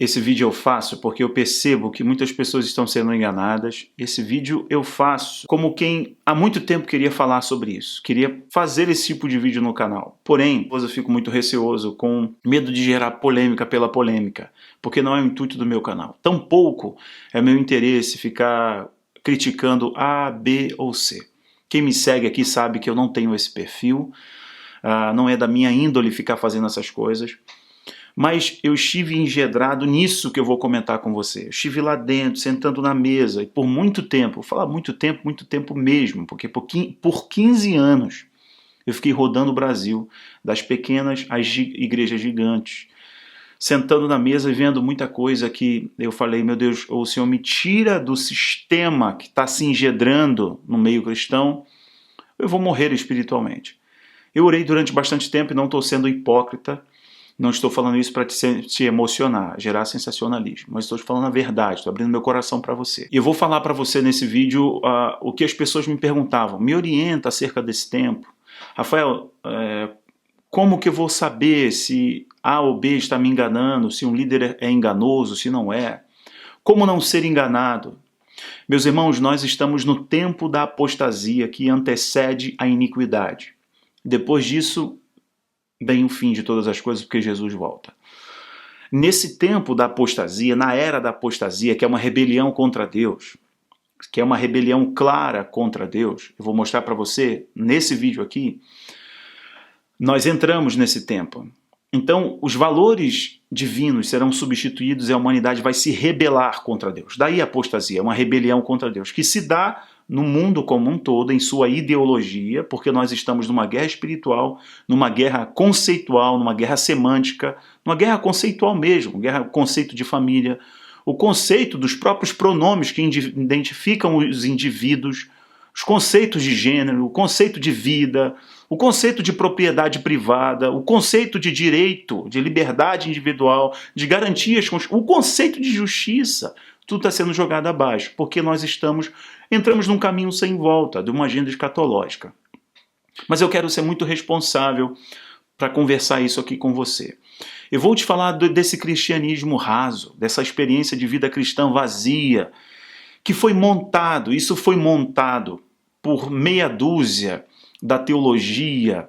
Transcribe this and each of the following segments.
Esse vídeo eu faço porque eu percebo que muitas pessoas estão sendo enganadas. Esse vídeo eu faço como quem há muito tempo queria falar sobre isso, queria fazer esse tipo de vídeo no canal. Porém, eu fico muito receoso, com medo de gerar polêmica pela polêmica, porque não é o intuito do meu canal. Tampouco é meu interesse ficar criticando A, B ou C. Quem me segue aqui sabe que eu não tenho esse perfil, não é da minha índole ficar fazendo essas coisas. Mas eu estive engedrado nisso que eu vou comentar com você. Eu estive lá dentro, sentando na mesa, e por muito tempo, vou falar muito tempo mesmo, porque por 15 anos eu fiquei rodando o Brasil, das pequenas às igrejas gigantes, sentando na mesa e vendo muita coisa que eu falei, meu Deus, o Senhor me tira do sistema que está se engedrando no meio cristão, eu vou morrer espiritualmente. Eu orei durante bastante tempo e não estou sendo hipócrita. Não estou falando isso para te emocionar, gerar sensacionalismo, mas estou te falando a verdade, estou abrindo meu coração para você. E eu vou falar para você nesse vídeo o que as pessoas me perguntavam. Me orienta acerca desse tempo. Rafael, como que eu vou saber se A ou B está me enganando, se um líder é enganoso, se não é? Como não ser enganado? Meus irmãos, nós estamos no tempo da apostasia que antecede a iniquidade. Depois disso, vem o fim de todas as coisas, porque Jesus volta. Nesse tempo da apostasia, na era da apostasia, que é uma rebelião contra Deus, que é uma rebelião clara contra Deus, eu vou mostrar para você nesse vídeo aqui, nós entramos nesse tempo. Então, os valores divinos serão substituídos e a humanidade vai se rebelar contra Deus. Daí a apostasia, uma rebelião contra Deus, que se dá no mundo como um todo, em sua ideologia, porque nós estamos numa guerra espiritual, numa guerra conceitual, numa guerra semântica, numa guerra conceitual mesmo, guerra conceito de família, o conceito dos próprios pronomes que identificam os indivíduos, os conceitos de gênero, o conceito de vida, o conceito de propriedade privada, o conceito de direito, de liberdade individual, de garantias, o conceito de justiça, tudo está sendo jogado abaixo, porque nós entramos num caminho sem volta, de uma agenda escatológica. Mas eu quero ser muito responsável para conversar isso aqui com você. Eu vou te falar desse cristianismo raso, dessa experiência de vida cristã vazia, que foi montado, isso foi montado por meia dúzia da teologia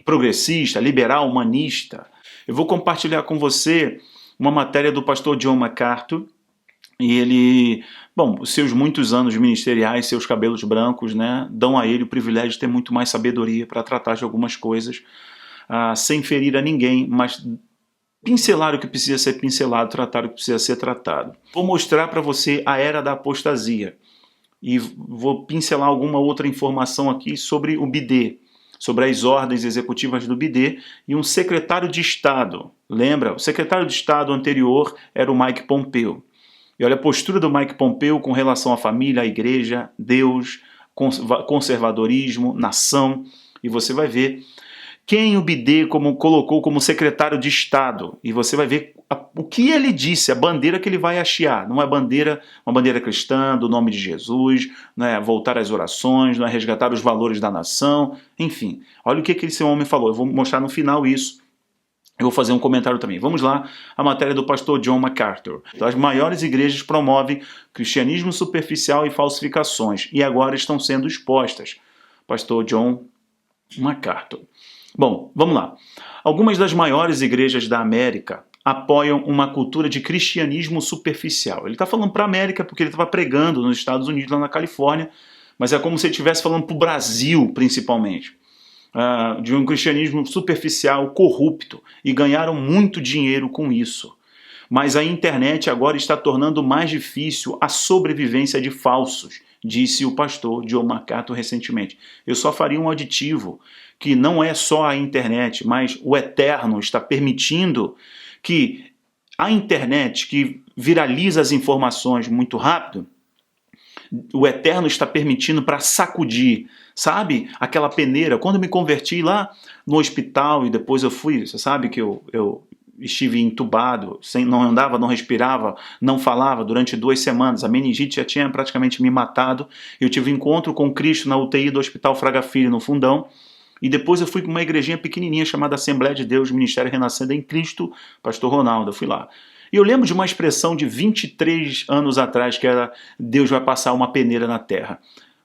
progressista, liberal, humanista. Eu vou compartilhar com você uma matéria do pastor John MacArthur, e ele, os seus muitos anos ministeriais, seus cabelos brancos, né, dão a ele o privilégio de ter muito mais sabedoria para tratar de algumas coisas, sem ferir a ninguém, mas pincelar o que precisa ser pincelado, tratar o que precisa ser tratado. Vou mostrar para você a era da apostasia e vou pincelar alguma outra informação aqui sobre o BIDE, sobre as ordens executivas do BIDE e um secretário de Estado. Lembra? O secretário de Estado anterior era o Mike Pompeo. E olha a postura do Mike Pompeo com relação à família, à igreja, Deus, conservadorismo, nação. E você vai ver quem o BIDE colocou como secretário de Estado. E você vai ver o que ele disse, a bandeira que ele vai hastear. Não é uma bandeira cristã, do nome de Jesus, não é voltar às orações, não é resgatar os valores da nação. Enfim, olha o que esse homem falou. Eu vou mostrar no final isso. Eu vou fazer um comentário também. Vamos lá, a matéria do pastor John MacArthur. As maiores igrejas promovem cristianismo superficial e falsificações, e agora estão sendo expostas. Pastor John MacArthur. Bom, vamos lá. Algumas das maiores igrejas da América apoiam uma cultura de cristianismo superficial. Ele está falando para a América porque ele estava pregando nos Estados Unidos, lá na Califórnia, mas é como se ele estivesse falando para o Brasil, principalmente. De um cristianismo superficial, corrupto, e ganharam muito dinheiro com isso. Mas a internet agora está tornando mais difícil a sobrevivência de falsos, disse o pastor John MacArthur recentemente. Eu só faria um aditivo, que não é só a internet, mas o Eterno está permitindo que a internet, que viraliza as informações muito rápido, o Eterno está permitindo para sacudir, sabe? Aquela peneira. Quando eu me converti lá no hospital e depois eu fui, você sabe que eu estive entubado, não andava, não respirava, não falava durante 2 semanas. A meningite já tinha praticamente me matado. Eu tive um encontro com Cristo na UTI do Hospital Fraga Filho, no Fundão. E depois eu fui para uma igrejinha pequenininha chamada Assembleia de Deus, Ministério Renascendo em Cristo, pastor Ronaldo, eu fui lá. E eu lembro de uma expressão de 23 anos atrás, que era Deus vai passar uma peneira na terra.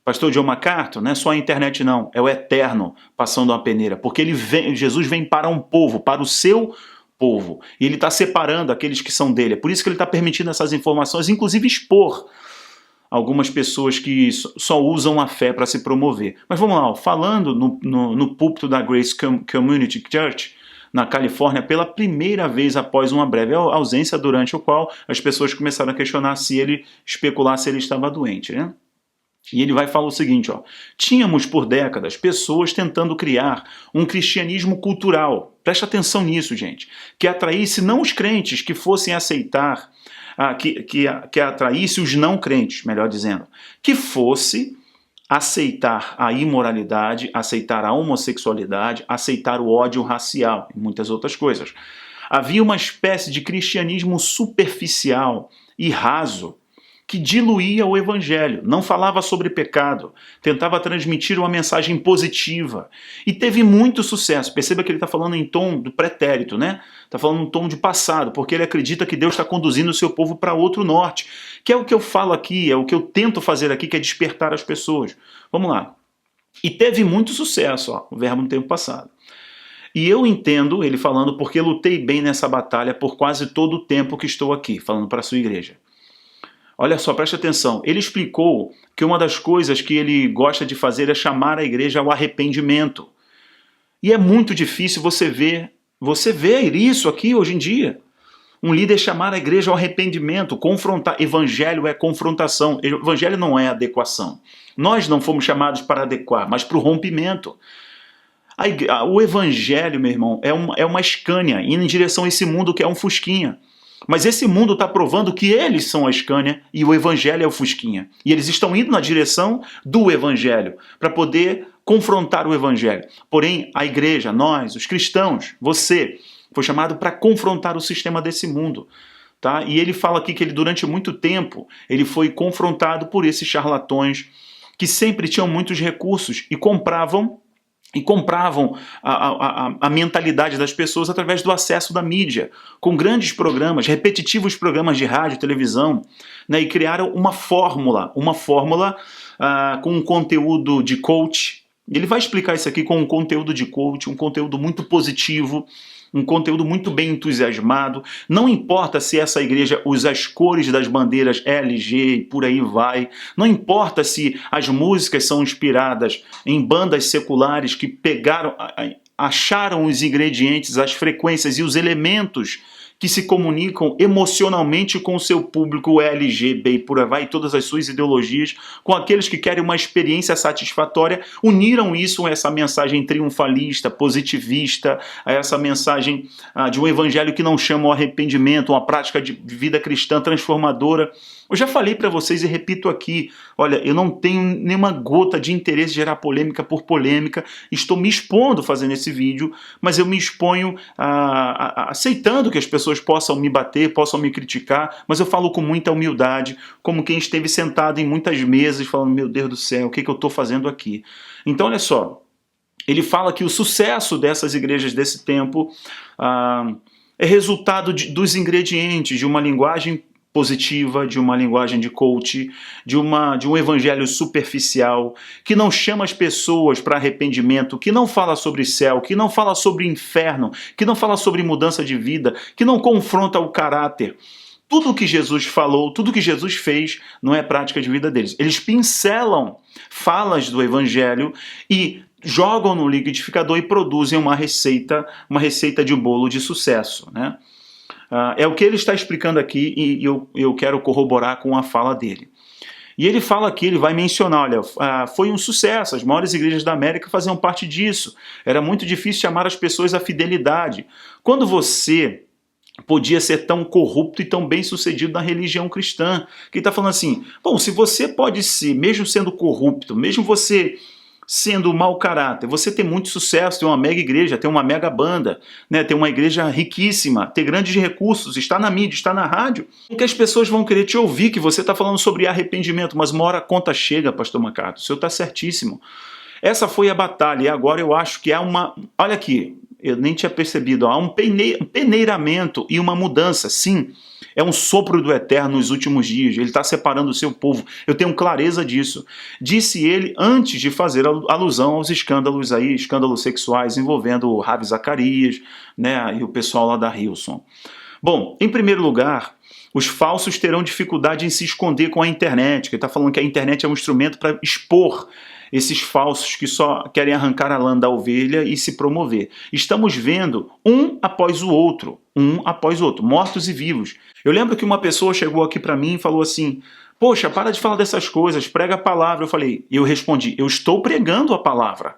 Pastor John MacArthur, não é só a internet não, é o eterno passando uma peneira, porque Jesus vem para um povo, para o seu povo, e ele está separando aqueles que são dele. É por isso que ele está permitindo essas informações, inclusive expor algumas pessoas que só usam a fé para se promover. Mas vamos lá, falando no púlpito da Grace Community Church, na Califórnia, pela primeira vez após uma breve ausência, durante o qual as pessoas começaram a questionar se ele estava doente, né? E ele vai falar o seguinte, ó: tínhamos por décadas pessoas tentando criar um cristianismo cultural, preste atenção nisso, gente, que atraísse não os crentes que fossem aceitar, que atraísse os não crentes, melhor dizendo, que fosse aceitar a imoralidade, aceitar a homossexualidade, aceitar o ódio racial e muitas outras coisas. Havia uma espécie de cristianismo superficial e raso que diluía o evangelho, não falava sobre pecado, tentava transmitir uma mensagem positiva e teve muito sucesso. Perceba que ele está falando em tom do pretérito, né? Está falando em tom de passado, porque ele acredita que Deus está conduzindo o seu povo para outro norte, que é o que eu falo aqui, é o que eu tento fazer aqui, que é despertar as pessoas. Vamos lá. E teve muito sucesso, ó, o verbo no tempo passado. E eu entendo ele falando porque lutei bem nessa batalha por quase todo o tempo que estou aqui, falando para a sua igreja. Olha só, preste atenção. Ele explicou que uma das coisas que ele gosta de fazer é chamar a igreja ao arrependimento. E é muito difícil você ver isso aqui hoje em dia. Um líder chamar a igreja ao arrependimento, confrontar. Evangelho é confrontação, evangelho não é adequação. Nós não fomos chamados para adequar, mas para o rompimento. O evangelho, meu irmão, é uma Scania indo em direção a esse mundo que é um Fusquinha. Mas esse mundo está provando que eles são a Scania e o evangelho é o Fusquinha. E eles estão indo na direção do evangelho, para poder confrontar o evangelho. Porém, a igreja, nós, os cristãos, você, foi chamado para confrontar o sistema desse mundo. Tá? E ele fala aqui que ele, durante muito tempo, ele foi confrontado por esses charlatões que sempre tinham muitos recursos e compravam a mentalidade das pessoas através do acesso da mídia, com grandes programas, repetitivos programas de rádio, televisão, né, e criaram uma fórmula com um conteúdo de coach. Ele vai explicar isso aqui com um conteúdo de coach, um conteúdo muito positivo, um conteúdo muito bem entusiasmado. Não importa se essa igreja usa as cores das bandeiras LG e por aí vai. Não importa se as músicas são inspiradas em bandas seculares que acharam os ingredientes, as frequências e os elementos que se comunicam emocionalmente com o seu público LGB e por aí vai, todas as suas ideologias, com aqueles que querem uma experiência satisfatória, uniram isso a essa mensagem triunfalista, positivista, a essa mensagem de um evangelho que não chama o arrependimento, uma prática de vida cristã transformadora. Eu já falei para vocês e repito aqui, olha, eu não tenho nenhuma gota de interesse em gerar polêmica por polêmica, estou me expondo fazendo esse vídeo, mas eu me exponho aceitando que as pessoas possam me bater, possam me criticar, mas eu falo com muita humildade, como quem esteve sentado em muitas mesas falando, meu Deus do céu, o que eu estou fazendo aqui? Então, olha só, ele fala que o sucesso dessas igrejas desse tempo é resultado dos ingredientes de uma linguagem positiva, de uma linguagem de coach, de um evangelho superficial, que não chama as pessoas para arrependimento, que não fala sobre céu, que não fala sobre inferno, que não fala sobre mudança de vida, que não confronta o caráter. Tudo o que Jesus falou, tudo o que Jesus fez, não é prática de vida deles. Eles pincelam falas do evangelho e jogam no liquidificador e produzem uma receita de bolo de sucesso, né? É o que ele está explicando aqui e eu quero corroborar com a fala dele. E ele fala aqui, ele vai mencionar, olha, foi um sucesso, as maiores igrejas da América faziam parte disso. Era muito difícil chamar as pessoas à fidelidade. Quando você podia ser tão corrupto e tão bem sucedido na religião cristã, que ele está falando assim, bom, se você pode ser, mesmo sendo corrupto, mesmo você sendo mau caráter, você tem muito sucesso, tem uma mega igreja, tem uma mega banda, né, tem uma igreja riquíssima, tem grandes recursos, está na mídia, está na rádio, que as pessoas vão querer te ouvir, que você está falando sobre arrependimento, mas uma hora a conta chega, pastor MacArthur, o senhor está certíssimo. Essa foi a batalha, e agora eu acho que há uma... Olha aqui, eu nem tinha percebido. Há um peneiramento e uma mudança, sim. É um sopro do Eterno nos últimos dias. Ele está separando o seu povo. Eu tenho clareza disso. Disse ele antes de fazer alusão aos escândalos aí, escândalos sexuais envolvendo o Ravi Zacarias, né, e o pessoal lá da Hillsong. Bom, em primeiro lugar, os falsos terão dificuldade em se esconder com a internet. Ele está falando que a internet é um instrumento para expor esses falsos que só querem arrancar a lã da ovelha e se promover. Estamos vendo um após o outro, mortos e vivos. Eu lembro que uma pessoa chegou aqui para mim e falou assim: poxa, para de falar dessas coisas, prega a palavra. Eu respondi, eu estou pregando a palavra.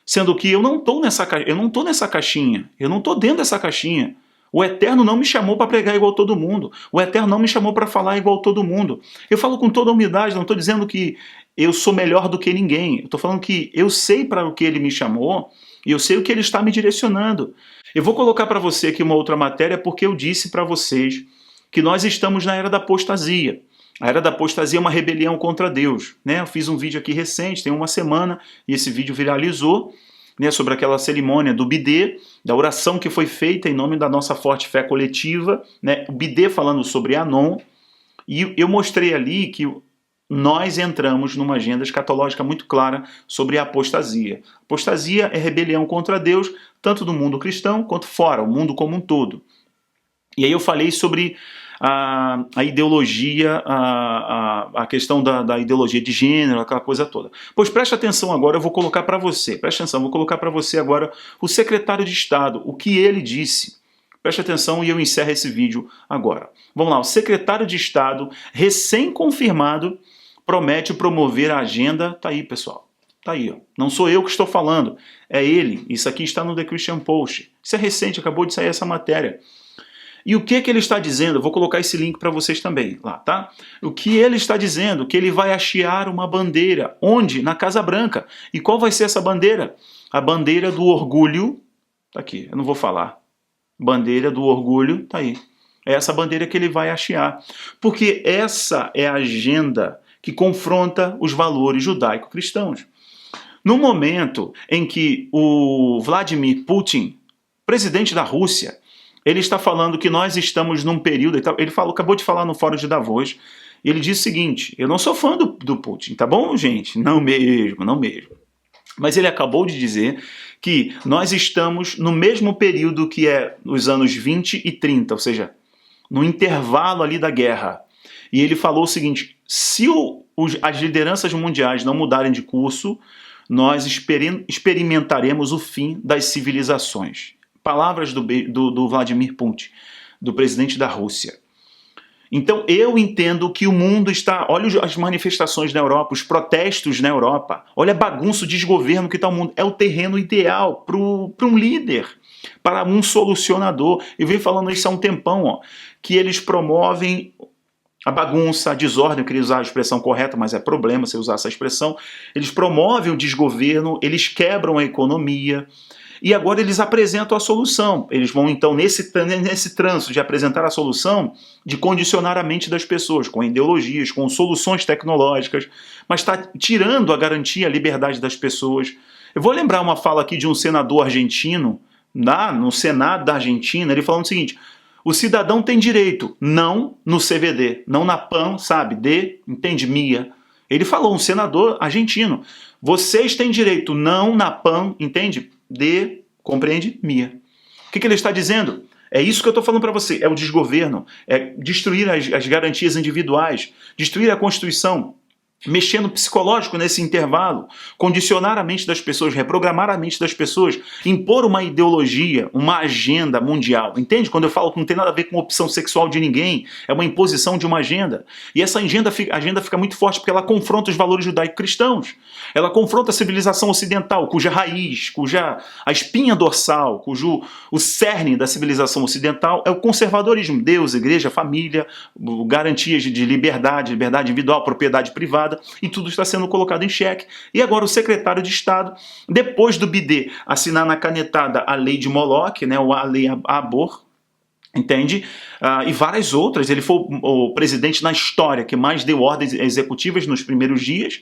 Sendo que eu não estou nessa caixinha, eu não estou dentro dessa caixinha. O Eterno não me chamou para pregar igual todo mundo. O Eterno não me chamou para falar igual todo mundo. Eu falo com toda humildade, não estou dizendo que eu sou melhor do que ninguém. Eu estou falando que eu sei para o que Ele me chamou e eu sei o que Ele está me direcionando. Eu vou colocar para você aqui uma outra matéria porque eu disse para vocês que nós estamos na era da apostasia. A era da apostasia é uma rebelião contra Deus, né? Eu fiz um vídeo aqui recente, tem uma semana, e esse vídeo viralizou, né, sobre aquela cerimônia do bidê, da oração que foi feita em nome da nossa forte fé coletiva, né, o bidê falando sobre Anon, e eu mostrei ali que nós entramos numa agenda escatológica muito clara sobre a apostasia. Apostasia é rebelião contra Deus, tanto do mundo cristão quanto fora, o mundo como um todo. E aí eu falei sobre a ideologia, a questão da ideologia de gênero, aquela coisa toda. Pois preste atenção agora, eu vou colocar para você, preste atenção, vou colocar para você agora o secretário de Estado, o que ele disse. Preste atenção e eu encerro esse vídeo agora. Vamos lá, o secretário de Estado, recém-confirmado, promete promover a agenda, tá aí pessoal, tá aí, ó. Não sou eu que estou falando, é ele, isso aqui está no The Christian Post, isso é recente, acabou de sair essa matéria. E o que ele está dizendo? Eu vou colocar esse link para vocês também, lá, tá? O que ele está dizendo? Que ele vai hastear uma bandeira. Onde? Na Casa Branca. E qual vai ser essa bandeira? A bandeira do orgulho. Tá aqui, eu não vou falar. Bandeira do orgulho, tá aí. É essa bandeira que ele vai hastear. Porque essa é a agenda que confronta os valores judaico-cristãos. No momento em que o Vladimir Putin, presidente da Rússia, ele está falando que nós estamos num período... Ele falou, acabou de falar no Fórum de Davos, e ele diz o seguinte, eu não sou fã do Putin, tá bom, gente? Não mesmo, não mesmo. Mas ele acabou de dizer que nós estamos no mesmo período que é os anos 20 e 30, ou seja, no intervalo ali da guerra. E ele falou o seguinte, se as lideranças mundiais não mudarem de curso, nós experimentaremos o fim das civilizações. Palavras do Vladimir Putin, do presidente da Rússia. Então eu entendo que o mundo está... Olha as manifestações na Europa, os protestos na Europa. Olha a bagunça, o desgoverno que está o mundo. É o terreno ideal para um líder, para um solucionador. Eu venho falando isso há um tempão, ó, que eles promovem a bagunça, a desordem, eu queria usar a expressão correta, mas é problema se eu usar essa expressão. Eles promovem o desgoverno, eles quebram a economia. E agora eles apresentam a solução. Eles vão, então, nesse trânsito de apresentar a solução, de condicionar a mente das pessoas, com ideologias, com soluções tecnológicas, mas está tirando a garantia, a liberdade das pessoas. Eu vou lembrar uma fala aqui de um senador argentino, no Senado da Argentina, ele falando o seguinte, o cidadão tem direito, não no CVD, não na PAN, sabe, entende, MIA. Ele falou, um senador argentino, vocês têm direito, não na PAN, entende, compreende? MIA. O que ele está dizendo? É isso que eu estou falando para você, é o desgoverno, é destruir as garantias individuais, destruir a Constituição, mexer no psicológico nesse intervalo, condicionar a mente das pessoas, reprogramar a mente das pessoas, impor uma ideologia, uma agenda mundial. Entende? Quando eu falo que não tem nada a ver com opção sexual de ninguém, é uma imposição de uma agenda. E essa agenda fica muito forte porque ela confronta os valores judaico-cristãos. Ela confronta a civilização ocidental, cuja raiz, a espinha dorsal, o cerne da civilização ocidental é o conservadorismo. Deus, igreja, família, garantias de liberdade individual, propriedade privada, e tudo está sendo colocado em xeque. E agora o secretário de Estado, depois do bidê assinar na canetada a lei de Moloch, né, a lei Abor, entende? E várias outras. Ele foi o presidente na história que mais deu ordens executivas nos primeiros dias.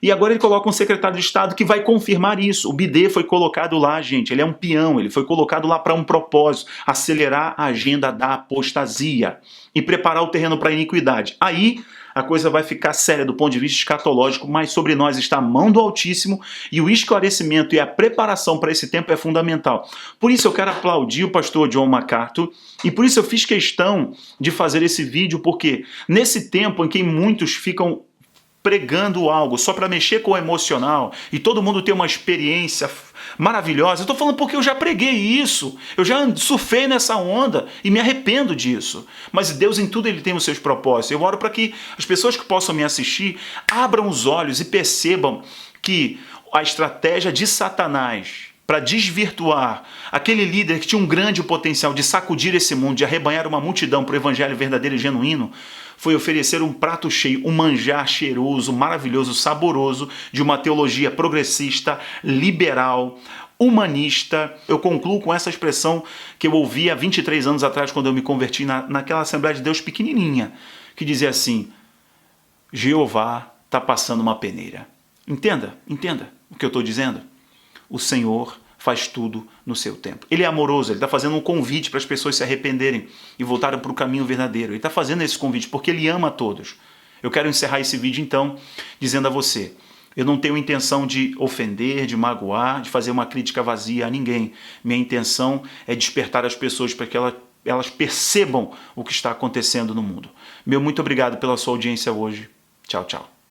E agora ele coloca um secretário de Estado que vai confirmar isso. O Bidê foi colocado lá, gente, ele é um peão, ele foi colocado lá para um propósito, acelerar a agenda da apostasia e preparar o terreno para a iniquidade. Aí a coisa vai ficar séria do ponto de vista escatológico, mas sobre nós está a mão do Altíssimo e o esclarecimento e a preparação para esse tempo é fundamental. Por isso eu quero aplaudir o pastor John MacArthur e por isso eu fiz questão de fazer esse vídeo, porque nesse tempo em que muitos ficam pregando algo só para mexer com o emocional e todo mundo tem uma experiência maravilhosa. Eu estou falando porque eu já preguei isso, eu já surfei nessa onda e me arrependo disso. Mas Deus em tudo ele tem os seus propósitos. Eu oro para que as pessoas que possam me assistir abram os olhos e percebam que a estratégia de Satanás para desvirtuar aquele líder que tinha um grande potencial de sacudir esse mundo, de arrebanhar uma multidão para o evangelho verdadeiro e genuíno, foi oferecer um prato cheio, um manjar cheiroso, maravilhoso, saboroso, de uma teologia progressista, liberal, humanista. Eu concluo com essa expressão que eu ouvi há 23 anos atrás, quando eu me converti naquela Assembleia de Deus pequenininha, que dizia assim: Jeová está passando uma peneira. Entenda o que eu estou dizendo. O Senhor faz tudo no seu tempo. Ele é amoroso, ele está fazendo um convite para as pessoas se arrependerem e voltarem para o caminho verdadeiro. Ele está fazendo esse convite porque ele ama a todos. Eu quero encerrar esse vídeo então dizendo a você: eu não tenho intenção de ofender, de magoar, de fazer uma crítica vazia a ninguém. Minha intenção é despertar as pessoas para que elas percebam o que está acontecendo no mundo. Meu muito obrigado pela sua audiência hoje. Tchau, tchau.